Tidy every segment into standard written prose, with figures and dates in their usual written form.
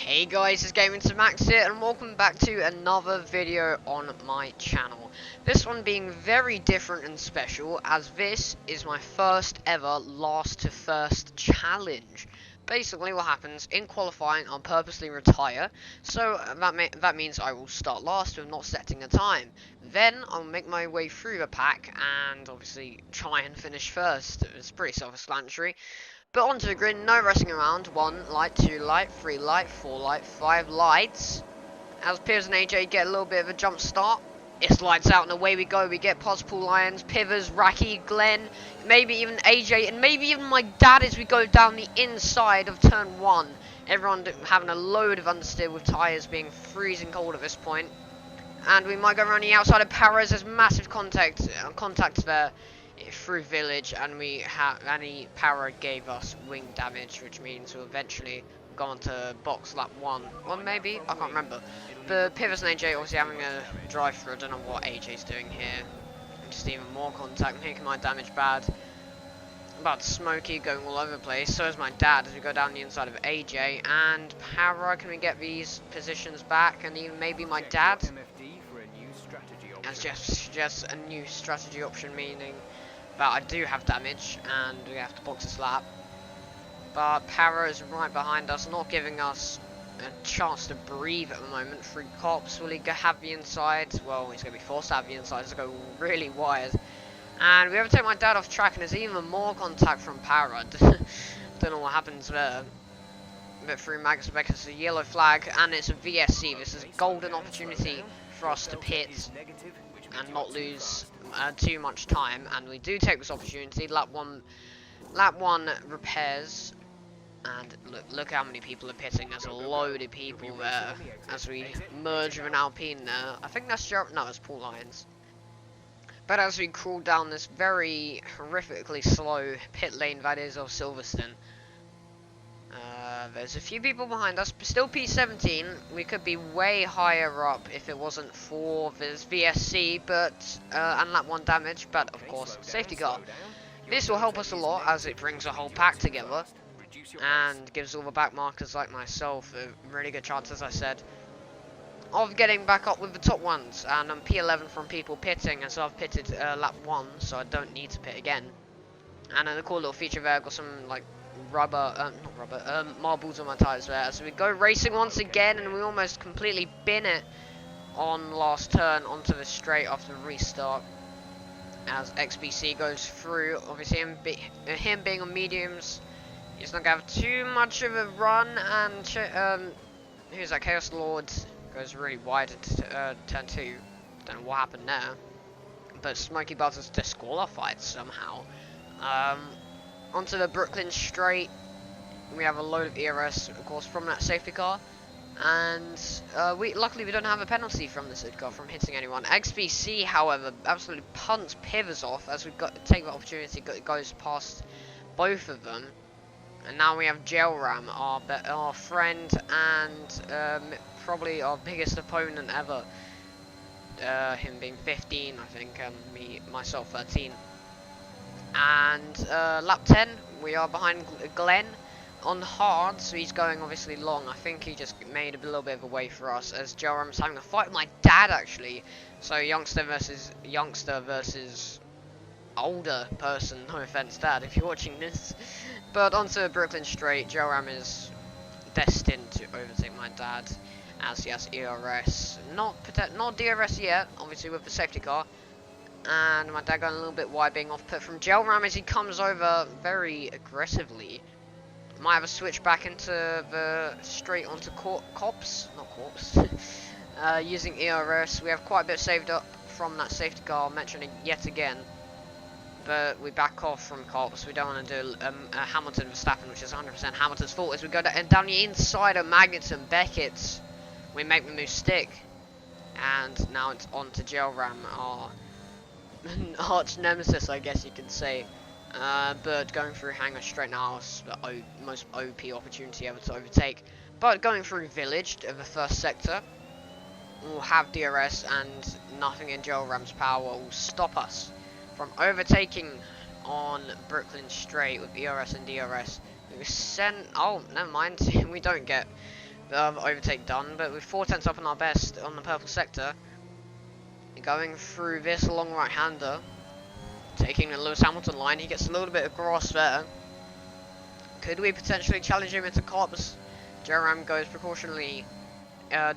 Hey guys, it's Gamingtothemax here, and welcome back to another video on my channel. This one being very different and special, as this is my first ever last to first challenge. Basically what happens, in qualifying I'll purposely retire, so that means I will start last with not setting a time. Then I'll make my way through the pack, and obviously try and finish first. It's pretty self-explanatory. But onto the grid, no rushing around. 1 light, 2 light, 3 light, 4 light, 5 lights. As Piers and AJ get a little bit of a jump start, it's lights out and away we go. We get past Paul Lyons, Pivers, Racky, Glenn, maybe even AJ, and maybe even my dad as we go down the inside of turn 1. Everyone having a load of understeer with tyres being freezing cold at this point. And we might go around the outside of Paris. There's massive contacts there through village, and Para gave us wing damage, which means we'll eventually go on to box lap 1. Well, maybe, I can't remember. But Pivot and AJ obviously having a drive through. I don't know what AJ's doing here. Just even more contact, making my damage bad. But Smokey going all over the place. So is my dad as we go down the inside of AJ and Para. Can we get these positions back? And even maybe my dad. As just a new strategy option, meaning that I do have damage and we have to box this lap. But Para is right behind us, not giving us a chance to breathe at the moment. Through cops, will he have the inside? Well, he's going to be forced to have the inside, so go really wide. And we overtake my dad off track, and there's even more contact from Para. Don't know what happens there. But through Magus Beck, it's a yellow flag, and it's a VSC. This is a golden opportunity for us to pit and not lose too much time, and we do take this opportunity. Lap one repairs, and look how many people are pitting. There's a load of people there as we merge with an Alpine there. I think that's no, it's Paul Lyons. But as we crawl down this very horrifically slow pit lane that is of Silverstone, there's a few people behind us, but still P17. We could be way higher up if it wasn't for this VSC, but and lap 1 damage, but of course safety car. This will help us a lot as it brings a whole pack together and gives all the back markers like myself a really good chance, as I said, of getting back up with the top ones. And I'm P11 from people pitting, and so I've pitted lap 1, so I don't need to pit again. And a cool little feature there, I've got some like marbles on my tyres there. So we go racing once again, and we almost completely bin it on last turn onto the straight after the restart. As XBC goes through, obviously him being on mediums, he's not going to have too much of a run, and who's that, Chaos Lord goes really wide into turn 2. Don't know what happened there, but Smokey Buzz is disqualified somehow. Onto the Brooklyn straight, we have a load of ERS, of course, from that safety car, and luckily we don't have a penalty from the safety car from hitting anyone. XBC, however, absolutely punts Pivers off as we take the opportunity, goes past both of them, and now we have Jailram, our friend, and probably our biggest opponent ever. Him being 15, I think, and myself 13. And lap 10, we are behind Glenn on hard, so he's going obviously long. I think he just made a little bit of a way for us as Joram's having a fight with my dad, actually. So youngster versus older person. No offense, Dad, if you're watching this. But onto Brooklyn straight, Joram is destined to overtake my dad as he has ERS. Not DRS yet, obviously with the safety car. And my dad going a little bit wide, being off put from Jailram as he comes over very aggressively. Might have a switch back into the straight onto using ERS. We have quite a bit saved up from that safety car, I'll mention it yet again. But we back off from cops. We don't want to do a Hamilton Verstappen, which is 100% Hamilton's fault. As we go down the inside of Magnussen, Beckett, we make the move stick. And now it's on to Jailram, our arch nemesis, I guess you could say. But going through hangar straight now is the most OP opportunity ever to overtake. But going through village of the first sector, we'll have DRS, and nothing in Jailram's power will stop us from overtaking on Brooklyn straight with ERS and DRS. We send, oh, never mind, we don't get overtake done, but with 4 tenths up on our best on the purple sector. Going through this long right-hander, taking the Lewis Hamilton line. He gets a little bit of grass there. Could we potentially challenge him into cops? Jerram goes precautionally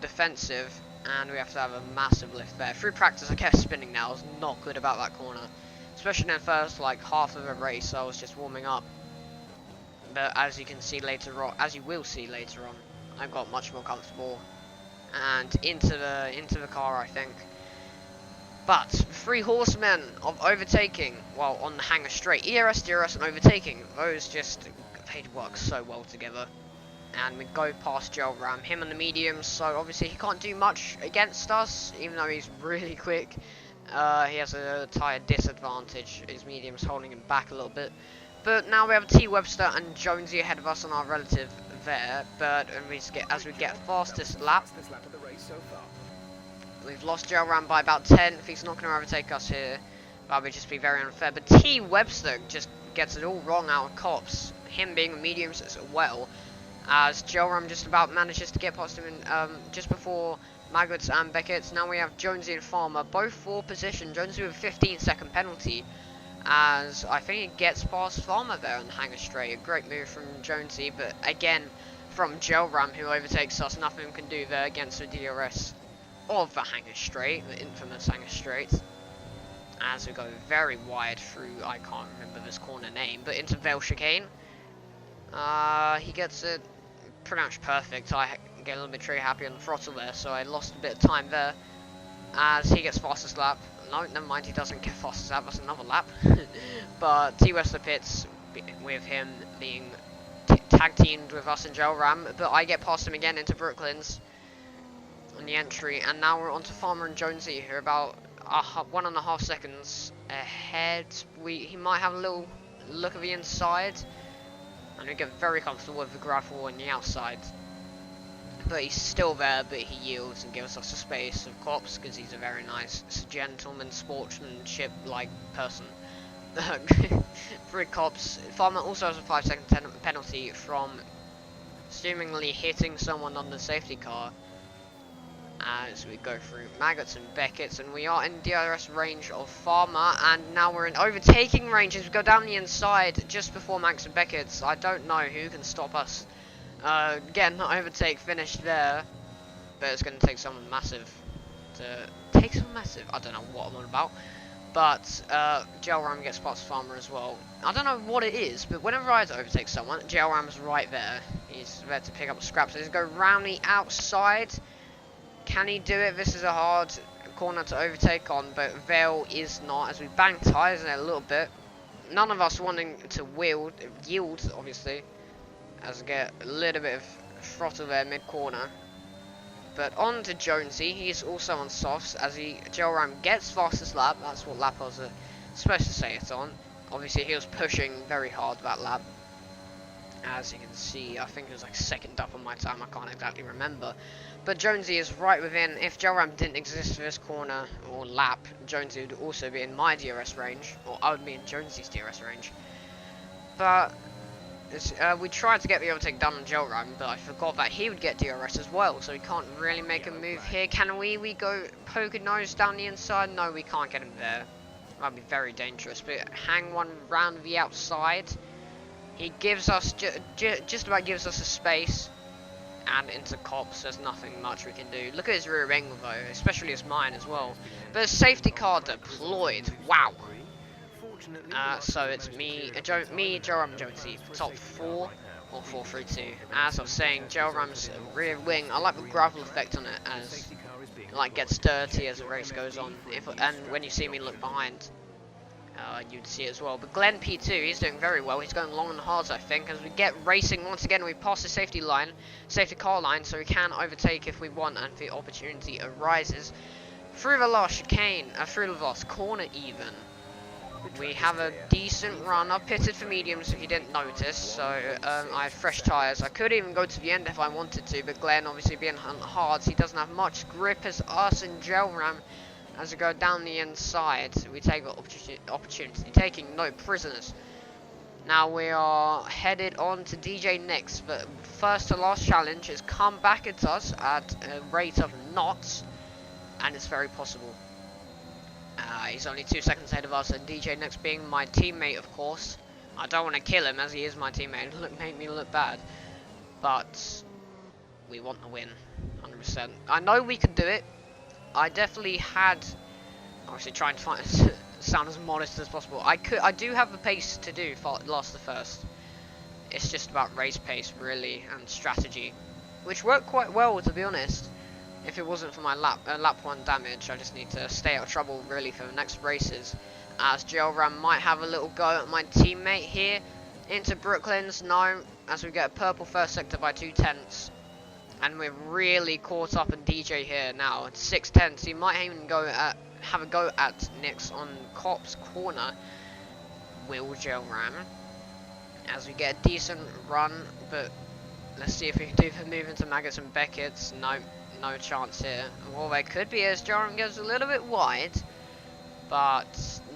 defensive, and we have to have a massive lift there. Through practice, I kept spinning now. I was not good about that corner, especially in the first like half of the race. I was just warming up, but as you can see later on, as you will see later on, I got much more comfortable and into the car, I think. But 3 horsemen of overtaking, well, on the hanger straight, ERS, DRS, and overtaking, those just they work so well together. And we go past Jerram, him on the mediums, so obviously he can't do much against us, even though he's really quick. He has a tyre disadvantage, his medium's holding him back a little bit. But now we have T. Webster and Jonesy ahead of us on our relative there, but as we get fastest lap, we've lost Jerram by about 10. If he's not going to overtake us here, that would just be very unfair. But T. Webster just gets it all wrong out of cops, him being a mediums as well, as Jerram just about manages to get past him in, just before Maggots and Beckett's. Now we have Jonesy and Farmer, both for position. Jonesy with a 15-second penalty, as I think he gets past Farmer there on the hanger straight. A great move from Jonesy, but again, from Jerram, who overtakes us, nothing we can do there against the DRS of the hanger straight, the infamous hanger straight, as we go very wide through, I can't remember this corner name, but into Vale Chicane. He gets it pretty much perfect. I get a little bit tree happy on the throttle there, so I lost a bit of time there, as he gets fastest lap. No, never mind, he doesn't get fastest lap, that's another lap. But T. Wester pits with him being tag teamed with us in Jerram, but I get past him again into Brooklands on the entry, and now we're on to Farmer and Jonesy, who are about 1.5 seconds ahead. He might have a little look at the inside, and we get very comfortable with the gravel on the outside. But he's still there, but he yields and gives us a space of cops, because he's a very nice gentleman, sportsmanship-like person. 3 cops. Farmer also has a 5-second penalty from seemingly hitting someone on the safety car, as we go through Maggots and Beckett's, and we are in DRS range of Farmer, and now we're in overtaking range as we go down the inside just before Maggots and Beckett's. I don't know who can stop us getting the overtake finished there, but it's going to take someone massive to take someone massive. I don't know what I'm on about, but Jerram gets past Farmer as well. I don't know what it is, but whenever I overtake someone, Jerram's right there. He's there to pick up the scraps. So he's going to go round the outside. Can he do it? This is a hard corner to overtake on, but Vale is not, as we bang tyres in it a little bit. None of us wanting to yield, obviously, as we get a little bit of throttle there mid-corner. But on to Jonesy, he's also on softs, as Jerram gets fastest lap. That's what lap I was supposed to say it on. Obviously he was pushing very hard that lap. As you can see, I think it was like second up on my time, I can't exactly remember. But Jonesy is right within. If Jerram didn't exist for this corner or lap, Jonesy would also be in my DRS range, or I would be in Jonesy's DRS range. But we tried to get the overtake done on Jerram, but I forgot that he would get DRS as well, so we can't really make a move here. Can we go poke a nose down the inside? No, we can't get him there. That'd be very dangerous, but hang one round the outside. He gives us, just about gives us a space, and into cops, there's nothing much we can do. Look at his rear wing though, especially his mine as well. But a safety car deployed, wow. So it's me, Jerram, Jonesy, top 4 or 4-3-2. As I was saying, Jerram's rear wing, I like the gravel effect on it, as it like gets dirty as the race goes on. And when you see me look behind, you'd see it as well. But Glenn P2, he's doing very well. He's going long and hard, I think, as we get racing once again. We pass the safety car line, so we can overtake if we want, and the opportunity arises. Through the last chicane, through the last corner even, we have a decent run. I pitted for mediums if you didn't notice, so I had fresh tyres. I could even go to the end if I wanted to, but Glenn, obviously being on hards, he doesn't have much grip as us and Jerram. As we go down the inside, we take the opportunity, taking no prisoners. Now we are headed on to DJ next, but first to last challenge has come back at us at a rate of knots, and it's very possible. He's only 2 seconds ahead of us, and DJ next being my teammate, of course. I don't want to kill him as he is my teammate and make me look bad, but we want to win, 100%. I know we can do it. I definitely had, obviously trying to sound as modest as possible. I do have the pace to do last to first. It's just about race pace really and strategy, which worked quite well, to be honest. If it wasn't for my lap 1 damage, I just need to stay out of trouble really for the next races. As Gelram might have a little go at my teammate here into Brooklyn's. No, as we get a purple first sector by 2/10, and we're really caught up in DJ here now. It's 6/10. He might even have a go at Nix on Cop's corner. Will Gelram, as we get a decent run, but let's see if we can do the move into Maggots and Beckett's. No chance here. And all there could be is Gelram goes a little bit wide, but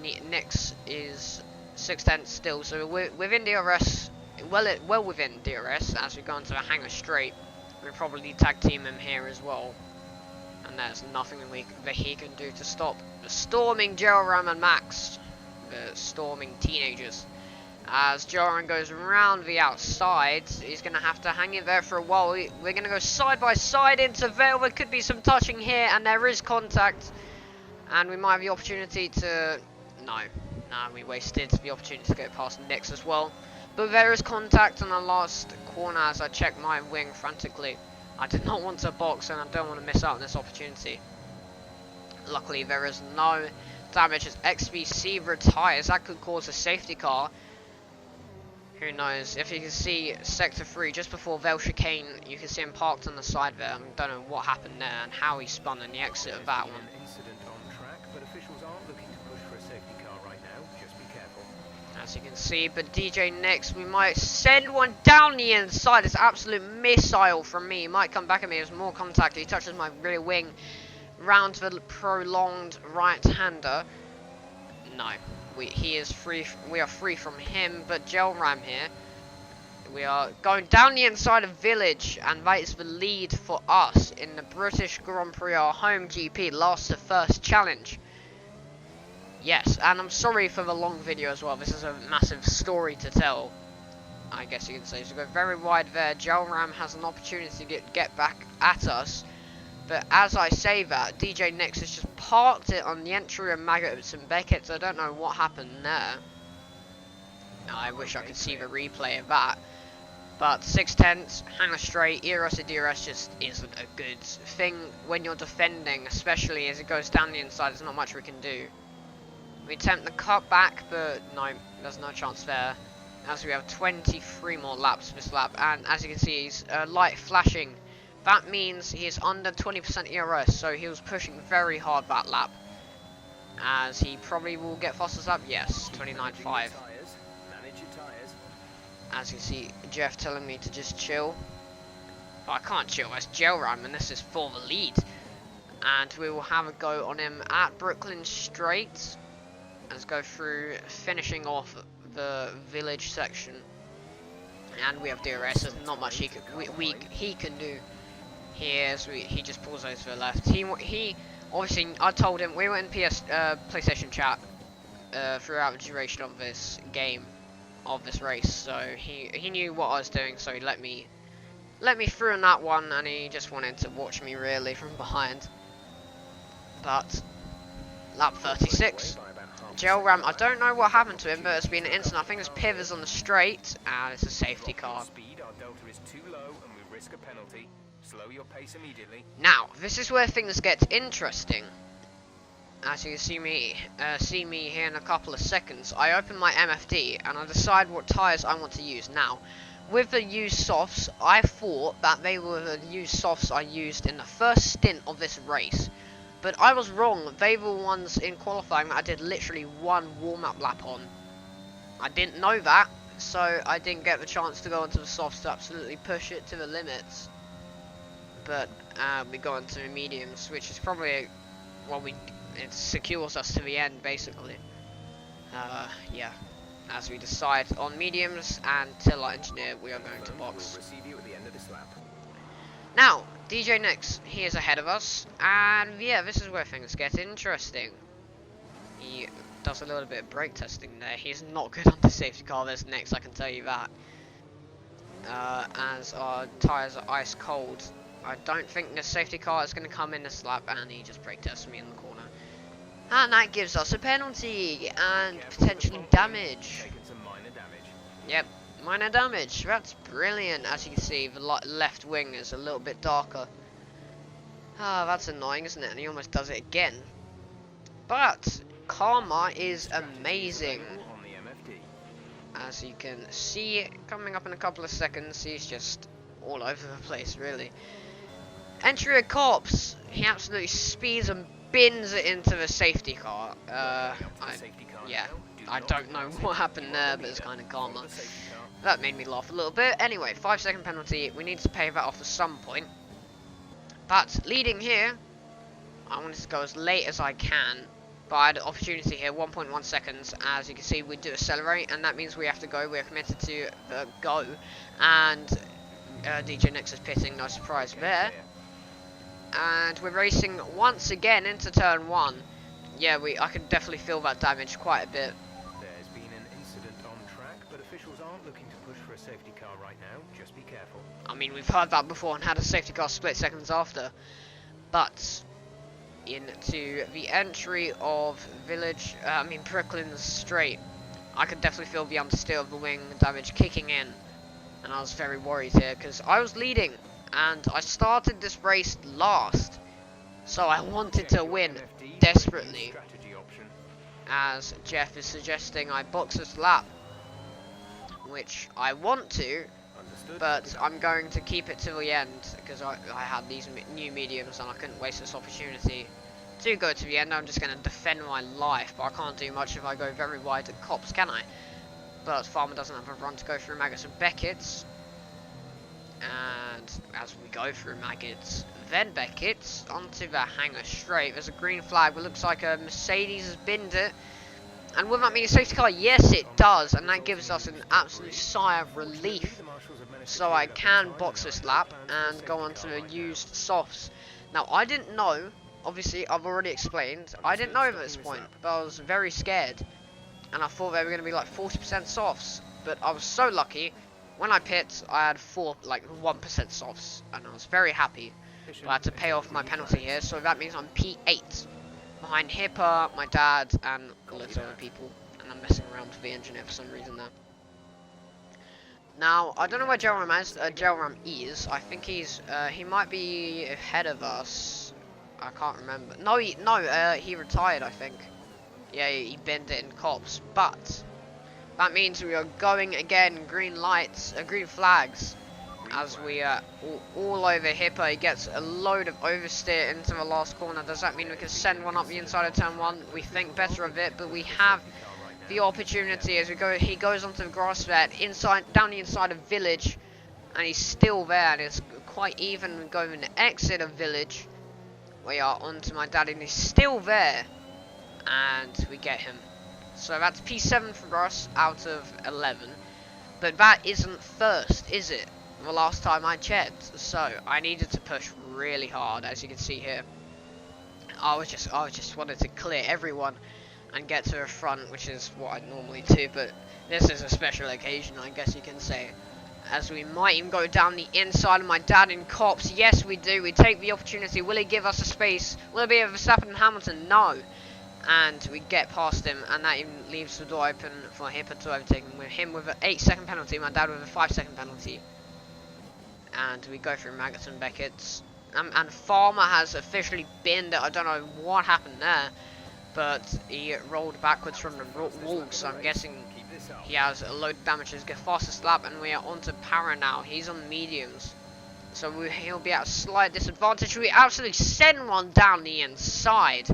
Nix is 6/10 still, so we're within DRS, well within DRS. As we go into a hangar straight, we'll probably tag team him here as well, and there's nothing that he can do to stop the storming Gelram and Max, the storming teenagers. As Gelram goes around the outside, he's going to have to hang in there for a while. We're going to go side by side into Vale. There could be some touching here, and there is contact, and we might have the opportunity to... No, we wasted the opportunity to get past Nix as well. But there is contact on the last corner as I check my wing frantically. I did not want to box, and I don't want to miss out on this opportunity. Luckily, there is no damage as XBC retires. That could cause a safety car. Who knows? If you can see Sector 3 just before Vale Chicane, you can see him parked on the side there. I don't know what happened there and how he spun in the exit of that one. Incident on track, but officials aren't looking to push for a safety car right now. Just be careful. As you can see, but DJ next, we might send one down the inside. It's an absolute missile from me. He might come back at me. There's more contact. He touches my rear wing. Round the prolonged right-hander. No. He is free. We are free from him, but Gelram here. We are going down the inside of Village, and that is the lead for us in the British Grand Prix, our home GP, last to first challenge. Yes, and I'm sorry for the long video as well. This is a massive story to tell, I guess you can say. So go very wide there. Gelram has an opportunity to get back at us. But as I say that, DJ Nix has just parked it on the entry of Maggots and Beckett. I don't know what happened there. I wish I could see the replay of that. But 6/10, hangar straight, ERS to DRS just isn't a good thing when you're defending, especially as it goes down the inside. There's not much we can do. We attempt the cut back, but no, there's no chance there. As we have 23 more laps this lap, and as you can see, he's light flashing. That means he is under 20% ERS, so he was pushing very hard that lap. As he probably will get fastest lap, yes, 29.5. As you see, Jeff telling me to just chill. But I can't chill, that's Gelram, and this is for the lead. And we will have a go on him at Brooklyn Straight. Let's go through, finishing off the Village section. And we have DRS, there's not much he can do. He just pulls over to the left. He obviously, I told him, we were in PlayStation chat throughout the duration of this game, of this race, so he knew what I was doing, so he let me through in that one, and he just wanted to watch me really from behind. But lap 36, Gelram, I don't know what happened to him, but it's been an instant. I think his pivot's on the straight, and it's a safety car. Our delta is too low, and we risk a penalty. Slow your pace immediately. Now, this is where things get interesting. As you can see me here in a couple of seconds, I open my MFD and I decide what tyres I want to use. Now, with the used softs, I thought that they were the used softs I used in the first stint of this race. But I was wrong. They were ones in qualifying that I did literally one warm-up lap on. I didn't know that, so I didn't get the chance to go into the softs to absolutely push it to the limits. But we go into mediums, which is probably it secures us to the end basically. Yeah, as we decide on mediums and till our engineer, we are going to box. We'll receive you at the end of this lap. Now, DJ Nix, he is ahead of us, and yeah, this is where things get interesting. He does a little bit of brake testing there. He's not good on the safety car, this Nix, I can tell you that. As our tyres are ice cold. I don't think the safety car is going to come in this lap, and he just brake tests me in the corner. And that gives us a penalty, and potentially damage. Taking some minor damage. Yep, minor damage. That's brilliant. As you can see, the left wing is a little bit darker. Ah, that's annoying, isn't it? And he almost does it again. But karma is amazing. On the MFD. As you can see, coming up in a couple of seconds, he's just all over the place, really. Entry of cops. He absolutely speeds and bins it into the safety car. Yeah, I don't know what happened there, but it's kind of karma. That made me laugh a little bit. Anyway, 5-second penalty. We need to pay that off at some point. But leading here, I wanted to go as late as I can. But I had an opportunity here, 1.1 seconds. As you can see, we do accelerate, and that means we have to go. We're committed to the go. And DJ Nix is pitting, no surprise there. And we're racing once again into turn 1. Yeah, I can definitely feel that damage quite a bit. There's been an incident on track, but officials aren't looking to push for a safety car right now. Just be careful. I mean, we've heard that before and had a safety car split seconds after. But into the entry of Brooklyn's Straight, I could definitely feel the understeer of the wing damage kicking in. And I was very worried here because I was leading. And I started this race last, so I wanted to win desperately. As Jeff is suggesting I box this lap, which I want to, but I'm going to keep it till the end because I had these new mediums and I couldn't waste this opportunity to go to the end. I'm just going to defend my life, but I can't do much if I go very wide at cops, can I? But Farmer doesn't have a run to go through Maggots and Beckett's. And as we go through Maggots, then Beckett's, onto the hangar straight. There's a green flag. It looks like a Mercedes has binned it. And will that mean a safety car? Yes, it does. And that gives us an absolute sigh of relief. So I can box this lap and go on to the used softs. Now, I didn't know. Obviously, I've already explained. I didn't know at this point, but I was very scared. And I thought they were going to be like 40% softs. But I was so lucky. When I pit, I had 1% softs, and I was very happy. But I had to pay off my penalty here, so that means I'm P8. Behind Hipper, my dad, and loads of other people. And I'm messing around with the engineer for some reason there. Now, I don't know where Jelram is. I think he might be ahead of us. I can't remember. No, he retired, I think. Yeah, he binned it in cops, but that means we are going again, green lights, green flags, as we are all over Hippo. He gets a load of oversteer into the last corner. Does that mean we can send one up the inside of turn 1? We think better of it, but we have the opportunity as we go. He goes onto the grass bed, down the inside of Village, and he's still there, and it's quite even going to exit of Village. We are onto my dad, and he's still there, and we get him. So that's P7 for us out of 11. But that isn't first, is it? The last time I checked. So I needed to push really hard, as you can see here. I was just wanted to clear everyone and get to the front, which is what I normally do. But this is a special occasion, I guess you can say. As we might even go down the inside of my dad in cops. Yes, we do. We take the opportunity. Will he give us a space? Will it be a Verstappen and Hamilton? No. And we get past him, and that even leaves the door open for Hipper to overtake him with an 8-second penalty, my dad with a 5-second penalty. And we go through Maggots and Beckett's. And Farmer has officially binned it. I don't know what happened there, but he rolled backwards from the wall, so I'm guessing he has a load of damages. Get fastest lap, and we are onto Para now. He's on mediums, so he'll be at a slight disadvantage. We absolutely send one down the inside.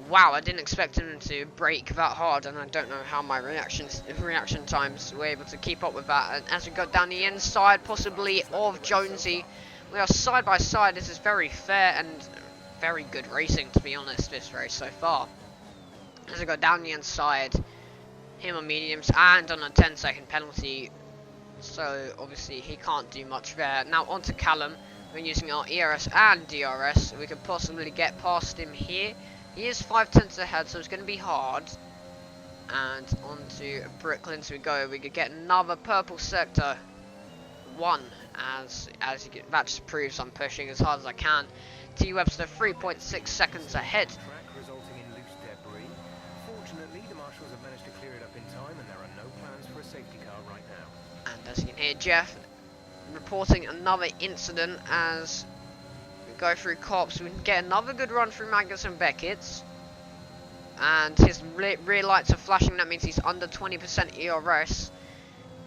Wow, I didn't expect him to brake that hard, and I don't know how my reaction times were able to keep up with that. And as we go down the inside, possibly of Jonesy, we are side by side. This is very fair and very good racing, to be honest, this race so far. As we go down the inside, him on mediums and on a 10-second penalty. so obviously he can't do much there. Now onto Callum. We're using our ERS and DRS. We could possibly get past him here. He is 5/10 ahead, so it's going to be hard. And onto Brooklyn, so we go. We could get another purple sector 1, as that just proves I'm pushing as hard as I can. T Webster 3.6 seconds ahead. Track resulting in loose debris. Fortunately, the marshals have managed to clear it up in time, and there are no plans for a safety car right now. And as you can hear, Jeff reporting another incident as we go through cops. We can get another good run through Magnus and Beckett's. And his rear lights are flashing, that means he's under 20% ERS.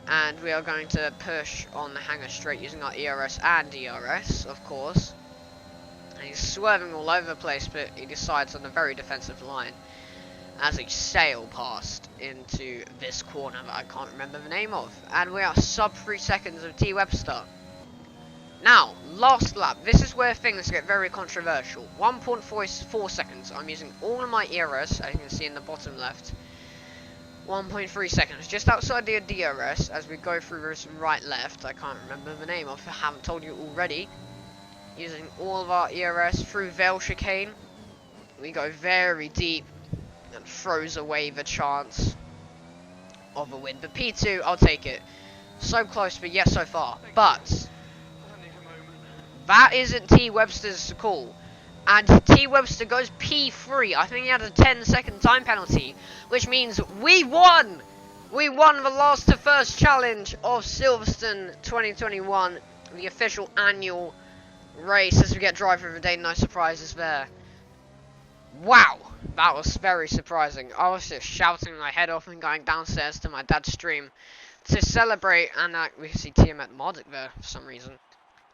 And we are going to push on the hangar straight using our ERS and DRS, of course. And he's swerving all over the place, but he decides on a very defensive line as he sail past into this corner that I can't remember the name of. And we are sub 3 seconds of T Webster. Now, last lap. This is where things get very controversial. 1.4 seconds. I'm using all of my ERS, as you can see in the bottom left. 1.3 seconds, just outside the DRS, as we go through this right left. I can't remember the name of it, I haven't told you already. Using all of our ERS through Vale Chicane. We go very deep and throws away the chance of a win. But P2, I'll take it. So close, but yet so far. But that isn't T Webster's call. And T Webster goes P3. I think he had a 10-second time penalty, which means we won! We won the last to first challenge of Silverstone 2021, the official annual race, as we get driver of the day. No surprises there. Wow, that was very surprising. I was just shouting my head off and going downstairs to my dad's stream to celebrate, and we see Tiamat Modic there for some reason.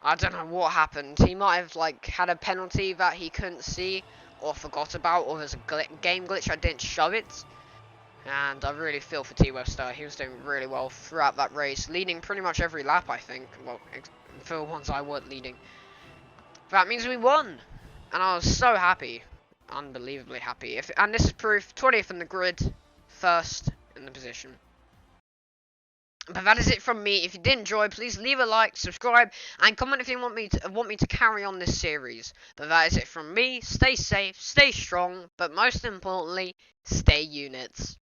I don't know what happened. He might have had a penalty that he couldn't see or forgot about, or there's a game glitch I didn't show it. And I really feel for T Webster. He was doing really well throughout that race, leading pretty much every lap, I think. Well, for the ones I weren't leading. That means we won, and I was so happy, unbelievably happy. And this is proof: 20th in the grid, first in the position. But that is it from me. If you did enjoy, please leave a like, subscribe, and comment if you want me to carry on this series. But that is it from me. Stay safe, stay strong, but most importantly, stay units.